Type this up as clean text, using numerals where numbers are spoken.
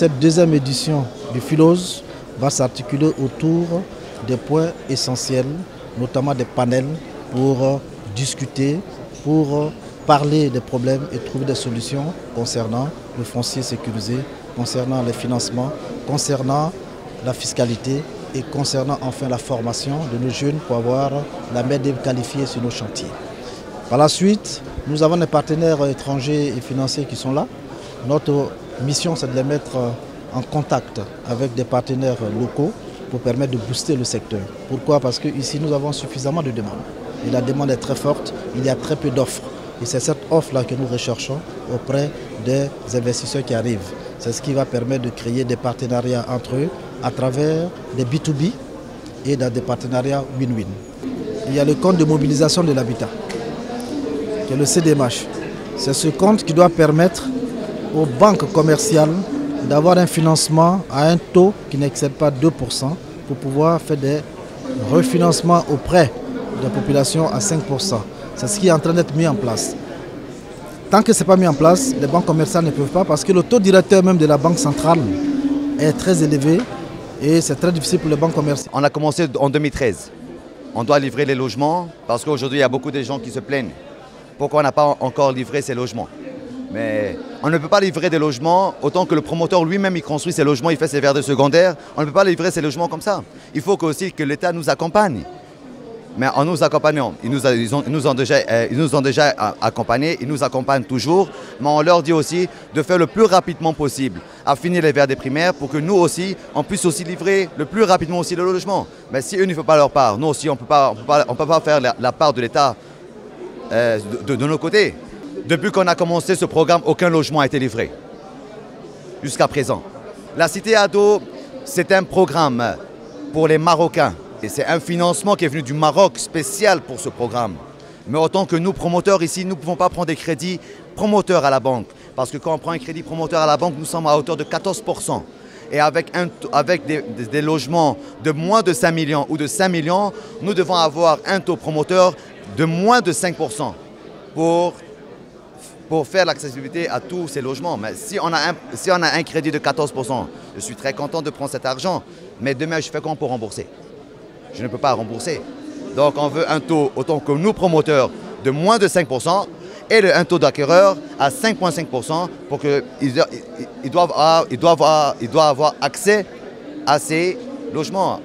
cette deuxième édition du Philos va s'articuler autour des points essentiels, notamment des panels pour discuter, pour parler des problèmes et trouver des solutions concernant le foncier sécurisé, concernant les financements, concernant la fiscalité et concernant enfin la formation de nos jeunes pour avoir la main-d'œuvre qualifiée sur nos chantiers. Par la suite, nous avons des partenaires étrangers et financiers qui sont là. Notre mission, c'est de les mettre en contact avec des partenaires locaux pour permettre de booster le secteur. Pourquoi? Parce qu'ici, nous avons suffisamment de demandes. Et la demande est très forte, il y a très peu d'offres. Et c'est cette offre-là que nous recherchons auprès des investisseurs qui arrivent. C'est ce qui va permettre de créer des partenariats entre eux à travers des B2B et dans des partenariats win-win. Il y a le compte de mobilisation de l'habitat, qui est le CDMH. C'est ce compte qui doit permettre aux banques commerciales d'avoir un financement à un taux qui n'excède pas 2% pour pouvoir faire des refinancements auprès de la population à 5%. C'est ce qui est en train d'être mis en place. Tant que ce n'est pas mis en place, les banques commerciales ne peuvent pas parce que le taux directeur même de la Banque centrale est très élevé et c'est très difficile pour les banques commerciales. On a commencé en 2013. On doit livrer les logements parce qu'aujourd'hui il y a beaucoup de gens qui se plaignent. Pourquoi on n'a pas encore livré ces logements? Mais on ne peut pas livrer des logements autant que le promoteur lui-même il construit ses logements, il fait ses verres secondaires. On ne peut pas livrer ces logements comme ça. Il faut aussi que l'État nous accompagne. Mais en nous accompagnant, ils nous ont déjà accompagnés, ils nous accompagnent toujours, mais on leur dit aussi de faire le plus rapidement possible à finir les verres primaires pour que nous aussi, on puisse aussi livrer le plus rapidement aussi le logement. Mais si eux ne font pas leur part, nous aussi on ne peut pas faire la part de l'État de nos côtés. Depuis qu'on a commencé ce programme, aucun logement a été livré jusqu'à présent. La Cité Ado, c'est un programme pour les Marocains. Et c'est un financement qui est venu du Maroc spécial pour ce programme. Mais autant que nous, promoteurs ici, nous ne pouvons pas prendre des crédits promoteurs à la banque. Parce que quand on prend un crédit promoteur à la banque, nous sommes à hauteur de 14%. Et avec des logements de moins de 5 millions ou de 5 millions, nous devons avoir un taux promoteur de moins de 5% pour faire l'accessibilité à tous ces logements. Mais si on a un crédit de 14%, je suis très content de prendre cet argent. Mais demain, je fais comment pour rembourser? Je ne peux pas rembourser. Donc on veut un taux, autant que nous promoteurs, de moins de 5% et un taux d'acquéreur à 5,5% pour qu'ils doivent avoir accès à ces logements.